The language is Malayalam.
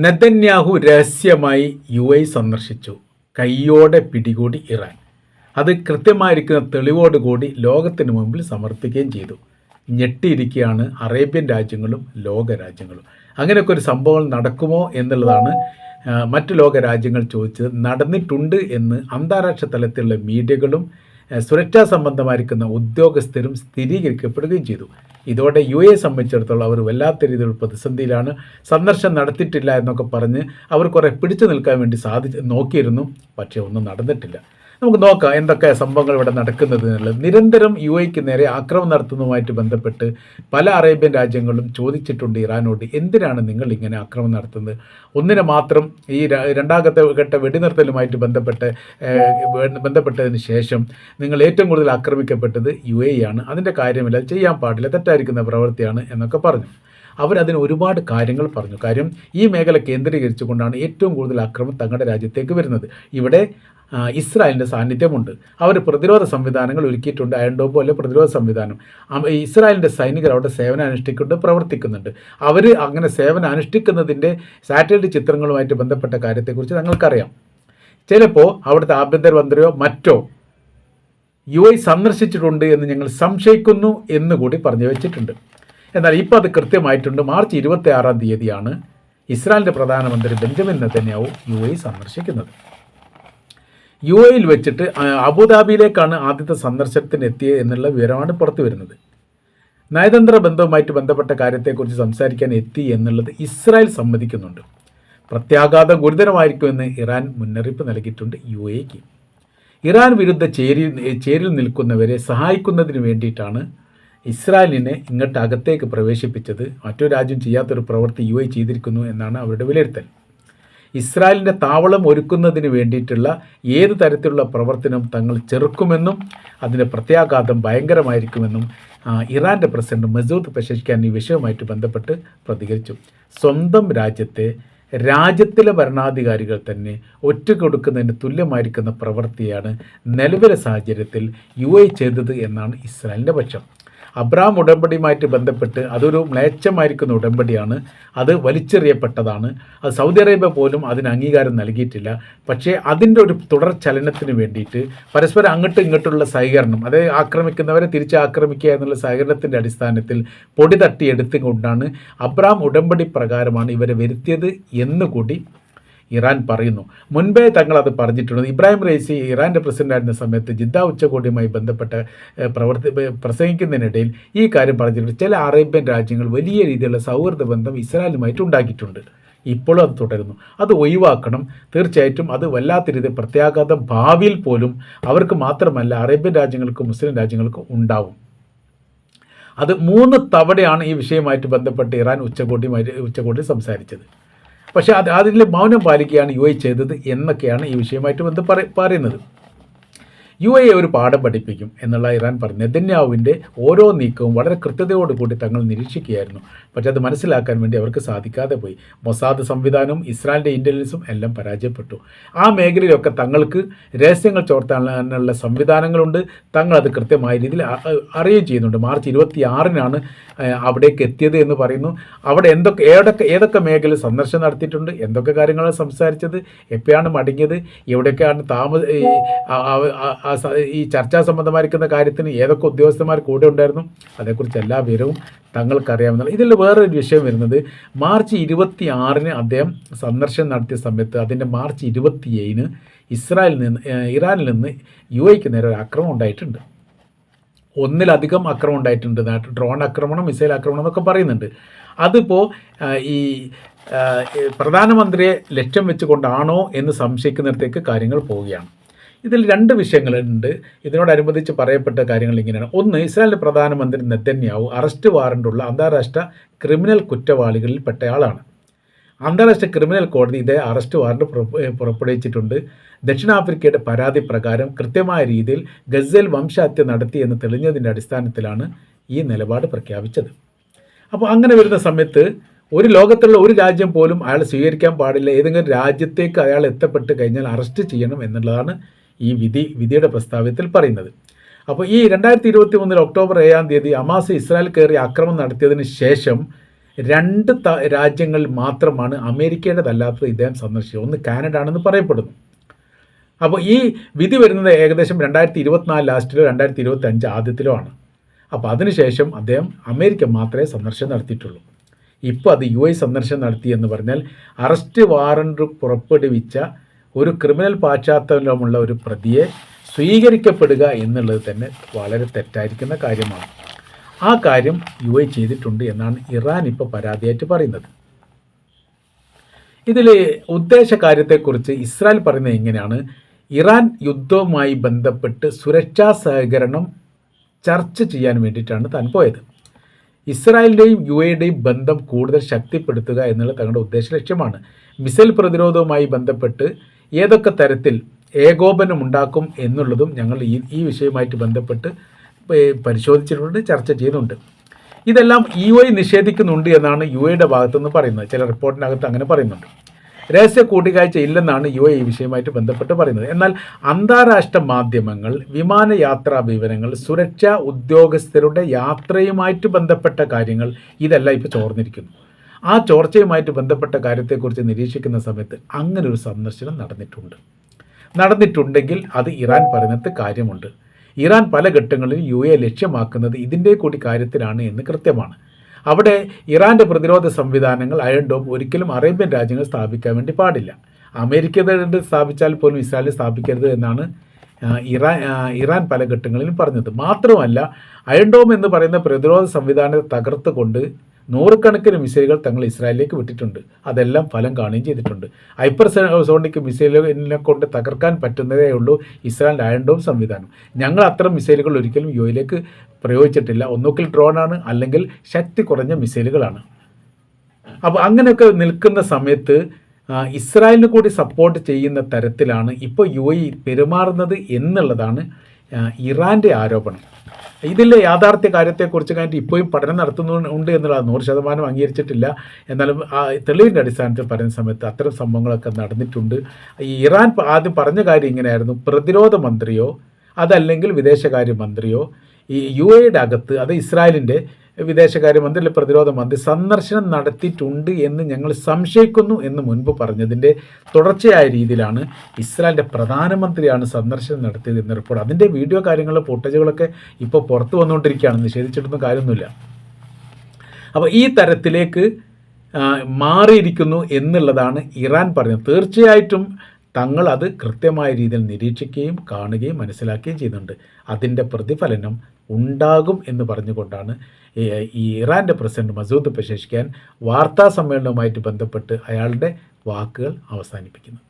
നെതന്യാഹു രഹസ്യമായി UAE സന്ദർശിച്ചു. കൈയോടെ പിടികൂടി ഇറാൻ. അത് കൃത്യമായിരിക്കുന്ന തെളിവോടുകൂടി ലോകത്തിന് മുമ്പിൽ സമർപ്പിക്കുകയും ചെയ്തു. ഞെട്ടിയിരിക്കുകയാണ് അറേബ്യൻ രാജ്യങ്ങളും ലോകരാജ്യങ്ങളും. അങ്ങനെയൊക്കെ ഒരു സംഭവം നടക്കുമോ എന്നുള്ളതാണ് മറ്റു ലോക രാജ്യങ്ങൾ ചോദിച്ചത്. നടന്നിട്ടുണ്ട് എന്ന് അന്താരാഷ്ട്ര തലത്തിലുള്ള മീഡിയകളും സുരക്ഷാ സംബന്ധമായിരിക്കുന്ന ഉദ്യോഗസ്ഥരും സ്ഥിരീകരിക്കപ്പെടുകയും ചെയ്തു. ഇതോടെ UAE സംബന്ധിച്ചിടത്തോളം അവർ വല്ലാത്ത രീതിയിലുള്ള പ്രതിസന്ധിയിലാണ്. സന്ദർശനം നടത്തിയിട്ടില്ല എന്നൊക്കെ പറഞ്ഞ് അവർ കുറേ പിടിച്ചു നിൽക്കാൻ വേണ്ടി നോക്കിയിരുന്നു. പക്ഷേ ഒന്നും നടന്നിട്ടില്ല. നമുക്ക് നോക്കാം എന്തൊക്കെ സംഭവങ്ങൾ ഇവിടെ നടക്കുന്നത് എന്നുള്ളത്. നിരന്തരം UAEക്ക് നേരെ ആക്രമണം നടത്തുന്നതുമായിട്ട് ബന്ധപ്പെട്ട് പല അറേബ്യൻ രാജ്യങ്ങളും ചോദിച്ചിട്ടുണ്ട് ഇറാനോട്, എന്തിനാണ് നിങ്ങൾ ഇങ്ങനെ ആക്രമണം നടത്തുന്നത്? ഒന്നിനെ മാത്രം ഈ രണ്ടാമത്തെ ഘട്ട വെടിനിർത്തലുമായിട്ട് ബന്ധപ്പെട്ടതിന് ശേഷം നിങ്ങൾ ഏറ്റവും കൂടുതൽ ആക്രമിക്കപ്പെട്ടത് UAE ആണ്. അതിൻ്റെ കാര്യമില്ല, അത് ചെയ്യാൻ പാടില്ല, തെറ്റായിരിക്കുന്ന പ്രവൃത്തിയാണ് എന്നൊക്കെ പറഞ്ഞു. അവരതിന് ഒരുപാട് കാര്യങ്ങൾ പറഞ്ഞു. കാര്യം ഈ മേഖല കേന്ദ്രീകരിച്ചുകൊണ്ടാണ് ഏറ്റവും കൂടുതൽ ആക്രമണം തങ്ങളുടെ രാജ്യത്തേക്ക് വരുന്നത്. ഇവിടെ ഇസ്രായേലിൻ്റെ സാന്നിധ്യമുണ്ട്. അവർ പ്രതിരോധ സംവിധാനങ്ങൾ ഒരുക്കിയിട്ടുണ്ട്. അയൺ ഡോം പോലെ പ്രതിരോധ സംവിധാനം. ഇസ്രായേലിൻ്റെ സൈനികർ അവിടെ സേവനം അനുഷ്ഠിക്കൊണ്ട് പ്രവർത്തിക്കുന്നുണ്ട്. അവർ അങ്ങനെ സേവനം അനുഷ്ഠിക്കുന്നതിൻ്റെ സാറ്റലൈറ്റ് ചിത്രങ്ങളുമായിട്ട് ബന്ധപ്പെട്ട കാര്യത്തെക്കുറിച്ച് ഞങ്ങൾക്കറിയാം. ചിലപ്പോൾ അവിടുത്തെ ആഭ്യന്തരമന്ത്രിയോ മറ്റോ UAE സന്ദർശിച്ചിട്ടുണ്ട് എന്ന് ഞങ്ങൾ സംശയിക്കുന്നു എന്നുകൂടി പറഞ്ഞു വെച്ചിട്ടുണ്ട്. എന്നാൽ ഇപ്പോൾ അത് കൃത്യമായിട്ടുണ്ട്. മാർച്ച് 26-ാം തീയതിയാണ് ഇസ്രായേലിൻ്റെ പ്രധാനമന്ത്രി ബെഞ്ചമിൻ നെതന്യാഹു UAE സന്ദർശിക്കുന്നത്. UAEയിൽ വെച്ചിട്ട് അബുദാബിയിലേക്കാണ് ആദ്യത്തെ സന്ദർശനത്തിന് എത്തിയത് എന്നുള്ള വിവരമാണ് പുറത്തു വരുന്നത്. നയതന്ത്ര ബന്ധവുമായിട്ട് ബന്ധപ്പെട്ട കാര്യത്തെക്കുറിച്ച് സംസാരിക്കാൻ എത്തി എന്നുള്ളത് ഇസ്രായേൽ സമ്മതിക്കുന്നുണ്ട്. പ്രത്യാഘാതം ഗുരുതരമായിരിക്കുമെന്ന് ഇറാൻ മുന്നറിയിപ്പ് നൽകിയിട്ടുണ്ട് UAEക്ക്. ഇറാൻ വിരുദ്ധ ചേരിൽ നിൽക്കുന്നവരെ സഹായിക്കുന്നതിന് വേണ്ടിയിട്ടാണ് ഇസ്രായേലിനെ ഇങ്ങോട്ട് അകത്തേക്ക് പ്രവേശിപ്പിച്ചത്. മറ്റൊരു രാജ്യം ചെയ്യാത്തൊരു പ്രവൃത്തി UAE ചെയ്തിരിക്കുന്നു എന്നാണ് അവരുടെ വിലയിരുത്തൽ. ഇസ്രായേലിൻ്റെ താവളം ഒരുക്കുന്നതിന് വേണ്ടിയിട്ടുള്ള ഏത് തരത്തിലുള്ള പ്രവർത്തനം തങ്ങൾ ചെറുക്കുമെന്നും അതിൻ്റെ പ്രത്യാഘാതം ഭയങ്കരമായിരിക്കുമെന്നും ഇറാൻ്റെ പ്രസിഡന്റ് മസൂദ് പെഷഷ്കിയാൻ ഈ വിഷയവുമായിട്ട് ബന്ധപ്പെട്ട് പ്രതികരിച്ചു. സ്വന്തം രാജ്യത്തിലെ ഭരണാധികാരികൾ തന്നെ ഒറ്റുകൊടുക്കുന്നതിന് തുല്യമായിരിക്കുന്ന പ്രവൃത്തിയാണ് നിലവിലെ സാഹചര്യത്തിൽ UAE ചെയ്തത് എന്നാണ് ഇസ്രായേലിൻ്റെ പക്ഷം. അബ്രഹാം ഉടമ്പടിയുമായിട്ട് ബന്ധപ്പെട്ട് അതൊരു മ്ലേച്ഛമായിരിക്കുന്ന ഉടമ്പടിയാണ്. അത് വലിച്ചെറിയപ്പെട്ടതാണ്. അത് സൗദി അറേബ്യ പോലും അതിന് അംഗീകാരം നൽകിയിട്ടില്ല. പക്ഷേ അതിൻ്റെ ഒരു തുടർ ചലനത്തിന് വേണ്ടിയിട്ട് പരസ്പരം അങ്ങോട്ടും ഇങ്ങോട്ടുള്ള സഹകരണം, അതായത് ആക്രമിക്കുന്നവരെ തിരിച്ച് ആക്രമിക്കുക എന്നുള്ള സഹകരണത്തിൻ്റെ അടിസ്ഥാനത്തിൽ പൊടി തട്ടിയെടുത്തുകൊണ്ടാണ് അബ്രഹാം ഉടമ്പടി പ്രകാരമാണ് ഇവരെ വരുത്തിയത് എന്നുകൂടി ഇറാൻ പറയുന്നു. മുൻപേ തങ്ങൾ അത് പറഞ്ഞിട്ടുണ്ട്. ഇബ്രാഹിം റൈസി ഇറാൻ്റെ പ്രസിഡൻ്റായിരുന്ന സമയത്ത് ജിദ്ദ ഉച്ചകോടിയുമായി ബന്ധപ്പെട്ട പ്രസംഗിക്കുന്നതിനിടയിൽ ഈ കാര്യം പറഞ്ഞിട്ടുണ്ട്. ചില അറേബ്യൻ രാജ്യങ്ങൾ വലിയ രീതിയിലുള്ള സൗഹൃദ ബന്ധം ഇസ്രായേലുമായിട്ട് ഉണ്ടാക്കിയിട്ടുണ്ട്. ഇപ്പോഴും അത് തുടരുന്നു. അത് ഒഴിവാക്കണം. തീർച്ചയായിട്ടും അത് വല്ലാത്ത രീതിയിൽ പ്രത്യാഘാതം ഭാവിയിൽ പോലും അവർക്ക് മാത്രമല്ല അറേബ്യൻ രാജ്യങ്ങൾക്കും മുസ്ലിം രാജ്യങ്ങൾക്കും ഉണ്ടാവും. അത് 3 തവണയാണ് ഈ വിഷയവുമായിട്ട് ബന്ധപ്പെട്ട് ഇറാൻ ഉച്ചകോടി സംസാരിച്ചത്. പക്ഷേ അതിൽ മൗനം പാലിക്കുകയാണ് UAE ചെയ്തത് എന്നൊക്കെയാണ് ഈ വിഷയമായിട്ട് പറയുന്നത്. UAE ഒരു പാഠം പഠിപ്പിക്കും എന്നുള്ള ഇറാൻ പറഞ്ഞു. നെതന്യാഹുവിൻ്റെ ഓരോ നീക്കവും വളരെ കൃത്യതയോടുകൂടി തങ്ങൾ നിരീക്ഷിക്കുകയായിരുന്നു. പക്ഷേ അത് മനസ്സിലാക്കാൻ വേണ്ടി അവർക്ക് സാധിക്കാതെ പോയി. മൊസാദ് സംവിധാനവും ഇസ്രായേലിൻ്റെ ഇൻ്റലിജൻസും എല്ലാം പരാജയപ്പെട്ടു. ആ മേഖലയിലൊക്കെ തങ്ങൾക്ക് രഹസ്യങ്ങൾ ചോർത്താനുള്ള സംവിധാനങ്ങളുണ്ട്. തങ്ങളത് കൃത്യമായ രീതിയിൽ അറിയുകയും ചെയ്യുന്നുണ്ട്. മാർച്ച് 26-നാണ് അവിടേക്ക് എത്തിയത് എന്ന് പറയുന്നു. അവിടെ ഏതൊക്കെ മേഖല സന്ദർശനം നടത്തിയിട്ടുണ്ട്, എന്തൊക്കെ കാര്യങ്ങളാണ് സംസാരിച്ചത്, എപ്പോഴാണ് മടങ്ങിയത്, എവിടെയൊക്കെയാണ് ഈ ചർച്ചാ സംബന്ധമായിരിക്കുന്ന കാര്യത്തിന് ഏതൊക്കെ ഉദ്യോഗസ്ഥന്മാർ കൂടെ ഉണ്ടായിരുന്നു, അതേക്കുറിച്ച് എല്ലാ വിവരവും തങ്ങൾക്കറിയാവുന്നതാണ്. ഇതിൽ വേറൊരു വിഷയം വരുന്നത്, മാർച്ച് 26-ന് അദ്ദേഹം സന്ദർശനം നടത്തിയ സമയത്ത് അതിൻ്റെ മാർച്ച് 27-ന് ഇറാനിൽ നിന്ന് UAEക്ക് നേരെ ഒരു ആക്രമണം ഉണ്ടായിട്ടുണ്ട്. ഒന്നിലധികം ആക്രമണം ഉണ്ടായിട്ടുണ്ട്. ഡ്രോൺ ആക്രമണം, മിസൈൽ ആക്രമണം എന്നൊക്കെ പറയുന്നുണ്ട്. അതിപ്പോൾ ഈ പ്രധാനമന്ത്രിയെ ലക്ഷ്യം വെച്ചുകൊണ്ടാണോ എന്ന് സംശയിക്കുന്നിടത്തേക്ക് കാര്യങ്ങൾ പോവുകയാണ്. ഇതിൽ 2 വിഷയങ്ങളുണ്ട്. ഇതിനോടനുബന്ധിച്ച് പറയപ്പെട്ട കാര്യങ്ങൾ ഇങ്ങനെയാണ്. ഒന്ന്, ഇസ്രായേലിൻ്റെ പ്രധാനമന്ത്രി നെതന്യാഹു അറസ്റ്റ് വാറണ്ടുള്ള അന്താരാഷ്ട്ര ക്രിമിനൽ കുറ്റവാളികളിൽ പെട്ടയാളാണ്. അന്താരാഷ്ട്ര ക്രിമിനൽ കോടതി ഇതേ അറസ്റ്റ് വാറണ്ട് പുറപ്പെടുവിച്ചിട്ടുണ്ട്. ദക്ഷിണാഫ്രിക്കയുടെ പരാതി പ്രകാരം കൃത്യമായ രീതിയിൽ ഗസൽ വംശഹത്യ നടത്തി എന്ന് തെളിഞ്ഞതിൻ്റെ അടിസ്ഥാനത്തിലാണ് ഈ നിലപാട് പ്രഖ്യാപിച്ചത്. അപ്പോൾ അങ്ങനെ വരുന്ന സമയത്ത് ലോകത്തുള്ള ഒരു രാജ്യം പോലും അയാളെ സ്വീകരിക്കാൻ പാടില്ല. ഏതെങ്കിലും രാജ്യത്തേക്ക് അയാൾ എത്തപ്പെട്ട് കഴിഞ്ഞാൽ അറസ്റ്റ് ചെയ്യണം എന്നുള്ളതാണ് ഈ വിധിയുടെ പ്രസ്താവത്തിൽ പറയുന്നത്. അപ്പോൾ ഈ 2023 ഒക്ടോബർ 7-ാം തീയതി ഹമാസ് ഇസ്രായേൽ കയറി ആക്രമണം നടത്തിയതിന് ശേഷം 2 രാജ്യങ്ങളിൽ മാത്രമാണ് അമേരിക്കയുടേതല്ലാത്തത് ഇദ്ദേഹം സന്ദർശിച്ചത്. ഒന്ന് കാനഡ ആണെന്ന് പറയപ്പെടുന്നു. അപ്പോൾ ഈ വിധി വരുന്നത് ഏകദേശം 2024 ലാസ്റ്റിലോ 2025 ആദ്യത്തിലോ ആണ്. അപ്പോൾ അതിനുശേഷം അദ്ദേഹം അമേരിക്ക മാത്രമേ സന്ദർശനം നടത്തിയിട്ടുള്ളൂ. ഇപ്പോൾ അത് UAE സന്ദർശനം നടത്തി എന്ന് പറഞ്ഞാൽ അറസ്റ്റ് വാറണ്ട് പുറപ്പെടുവിച്ച ഒരു ക്രിമിനൽ പശ്ചാത്തലമുള്ള ഒരു പ്രതിയെ സ്വീകരിക്കപ്പെടുക എന്നുള്ളത് തന്നെ വളരെ തെറ്റായിരിക്കുന്ന കാര്യമാണ്. ആ കാര്യം UAE ചെയ്തിട്ടുണ്ട് എന്നാണ് ഇറാൻ ഇപ്പോൾ പരാതിയായിട്ട് പറയുന്നത്. ഇതിൽ ഉദ്ദേശ കാര്യത്തെക്കുറിച്ച് ഇസ്രായേൽ പറയുന്നത് എങ്ങനെയാണ്? ഇറാൻ യുദ്ധവുമായി ബന്ധപ്പെട്ട് സുരക്ഷാ സഹകരണം ചർച്ച ചെയ്യാൻ വേണ്ടിയിട്ടാണ് താൻ പോയത്. ഇസ്രായേലിൻ്റെയും UAEയുടെയും ബന്ധം കൂടുതൽ ശക്തിപ്പെടുത്തുക എന്നുള്ള തങ്ങളുടെ ഉദ്ദേശ ലക്ഷ്യമാണ്. മിസൈൽ പ്രതിരോധവുമായി ബന്ധപ്പെട്ട് ഏതൊക്കെ തരത്തിൽ ഏകോപനം ഉണ്ടാക്കും എന്നുള്ളതും ഞങ്ങൾ ഈ വിഷയവുമായിട്ട് ബന്ധപ്പെട്ട് പരിശോധിച്ചിട്ടുണ്ട്, ചർച്ച ചെയ്യുന്നുണ്ട്. ഇതെല്ലാം UAE നിഷേധിക്കുന്നുണ്ട് എന്നാണ് UAEയുടെ ഭാഗത്തുനിന്ന് പറയുന്നത്. ചില റിപ്പോർട്ടിനകത്ത് അങ്ങനെ പറയുന്നുണ്ട്. രഹസ്യ കൂടിക്കാഴ്ച ഇല്ലെന്നാണ് UAE ഈ വിഷയവുമായിട്ട് ബന്ധപ്പെട്ട് പറയുന്നത്. എന്നാൽ അന്താരാഷ്ട്ര മാധ്യമങ്ങൾ വിമാനയാത്രാ വിവരങ്ങൾ, സുരക്ഷാ ഉദ്യോഗസ്ഥരുടെ യാത്രയുമായിട്ട് ബന്ധപ്പെട്ട കാര്യങ്ങൾ ഇതെല്ലാം ഇപ്പോൾ ചോർന്നിരിക്കുന്നു. ആ ചോർച്ചയുമായിട്ട് ബന്ധപ്പെട്ട കാര്യത്തെക്കുറിച്ച് നിരീക്ഷിക്കുന്ന സമയത്ത് അങ്ങനെ ഒരു സന്ദർശനം നടന്നിട്ടുണ്ടെങ്കിൽ അത് ഇറാൻ പറയുന്നത് കാര്യമുണ്ട്. ഇറാൻ പല ഘട്ടങ്ങളിലും UAE ലക്ഷ്യമാക്കുന്നത് ഇതിൻ്റെ കൂടി കാര്യത്തിലാണ് എന്ന് കൃത്യമാണ്. അവിടെ ഇറാൻ്റെ പ്രതിരോധ സംവിധാനങ്ങൾ അയൺ ഡോം ഒരിക്കലും അറേബ്യൻ രാജ്യങ്ങൾ സ്ഥാപിക്കാൻ വേണ്ടി പാടില്ല. അമേരിക്ക സ്ഥാപിച്ചാൽ പോലും ഇസ്രായേൽ സ്ഥാപിക്കരുത് എന്നാണ് ഇറാൻ പല ഘട്ടങ്ങളിലും പറഞ്ഞത്. മാത്രമല്ല അയൺ ഡോം എന്ന് പറയുന്ന പ്രതിരോധ സംവിധാനത്തെ തകർത്തുകൊണ്ട് നൂറുകണക്കിന് മിസൈലുകൾ തങ്ങൾ ഇസ്രായേലിലേക്ക് വിട്ടിട്ടുണ്ട്. അതെല്ലാം ഫലം കാണുകയും ചെയ്തിട്ടുണ്ട്. ഹൈപ്പർസോണിക് മിസൈലിനെ കൊണ്ട് തകർക്കാൻ പറ്റുന്നതേ ഉള്ളൂ ഇസ്രായേലിൻ്റെ അയൺ ഡോം സംവിധാനം. ഞങ്ങൾ അത്തരം മിസൈലുകൾ ഒരിക്കലും UAEയിലേക്ക് പ്രയോഗിച്ചിട്ടില്ല. ഒന്നുകിൽ ഡ്രോണാണ്, അല്ലെങ്കിൽ ശക്തി കുറഞ്ഞ മിസൈലുകളാണ്. അപ്പോൾ അങ്ങനെയൊക്കെ നിൽക്കുന്ന സമയത്ത് ഇസ്രായേലിന് കൂടി സപ്പോർട്ട് ചെയ്യുന്ന തരത്തിലാണ് ഇപ്പോൾ UAE പെരുമാറുന്നത് എന്നുള്ളതാണ് ഇറാൻ്റെ ആരോപണം. ഇതിലെ യാഥാർത്ഥ്യ കാര്യത്തെക്കുറിച്ച് കഴിഞ്ഞിട്ട് ഇപ്പോഴും പഠനം നടത്തുന്നുണ്ട് എന്നുള്ളത് 100% അംഗീകരിച്ചിട്ടില്ല. എന്നാലും തെളിവിൻ്റെ അടിസ്ഥാനത്തിൽ പറയുന്ന സമയത്ത് അത്തരം സംഭവങ്ങളൊക്കെ നടന്നിട്ടുണ്ട്. ഈ ഇറാൻ ആദ്യം പറഞ്ഞ കാര്യം ഇങ്ങനെയായിരുന്നു: പ്രതിരോധ മന്ത്രിയോ അതല്ലെങ്കിൽ വിദേശകാര്യമന്ത്രിയോ ഈ UAEയുടെ അകത്ത്, അത് ഇസ്രായേലിൻ്റെ വിദേശകാര്യമന്ത്രി അല്ലെങ്കിൽ പ്രതിരോധ മന്ത്രി സന്ദർശനം നടത്തിയിട്ടുണ്ട് എന്ന് ഞങ്ങൾ സംശയിക്കുന്നു എന്ന് മുൻപ് പറഞ്ഞതിൻ്റെ തുടർച്ചയായ രീതിയിലാണ് ഇസ്രായേലിൻ്റെ പ്രധാനമന്ത്രിയാണ് സന്ദർശനം നടത്തിയത് എന്ന റിപ്പോർട്ട്. അതിൻ്റെ വീഡിയോ കാര്യങ്ങളും ഫുട്ടേജുകളൊക്കെ ഇപ്പോൾ പുറത്തു വന്നുകൊണ്ടിരിക്കുകയാണ്, നിഷേധിച്ചിട്ടൊന്നും കാര്യമൊന്നുമില്ല. അപ്പോൾ ഈ തരത്തിലേക്ക് മാറിയിരിക്കുന്നു എന്നുള്ളതാണ് ഇറാൻ പറയുന്നത്. തീർച്ചയായിട്ടും തങ്ങൾ അത് കൃത്യമായ രീതിയിൽ നിരീക്ഷിക്കുകയും കാണുകയും മനസ്സിലാക്കുകയും ചെയ്യുന്നുണ്ട്. അതിൻ്റെ പ്രതിഫലനം ഉണ്ടാകും എന്ന് പറഞ്ഞുകൊണ്ടാണ് ഈ ഇറാൻ്റെ പ്രസിഡന്റ് മസൂദ് പെസെഷ്കിയാൻ വാർത്താ സമ്മേളനവുമായിട്ട് ബന്ധപ്പെട്ട് അയാളുടെ വാക്കുകൾ അവസാനിപ്പിക്കുന്നത്.